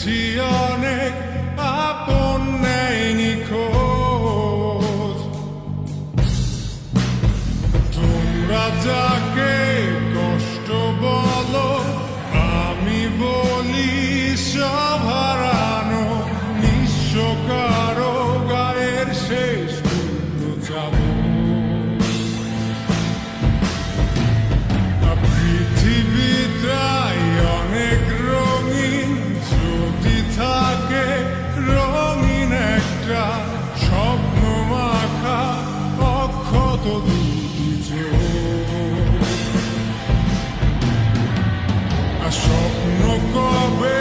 চিঠি অনেক আপন নেয়নি খোঁজ। তোমরা যাকে কষ্ট বলো আমি বলি সব হারানো, নিঃস্ব কারো গায়ের শেষ টুকরো যাবো। পৃথিবীটাই অনেক রঙিন, যদি থাকে রঙিন একটা স্বপ্ন মাখা অক্ষত দুটি চোখ। আর স্বপ্ন কবে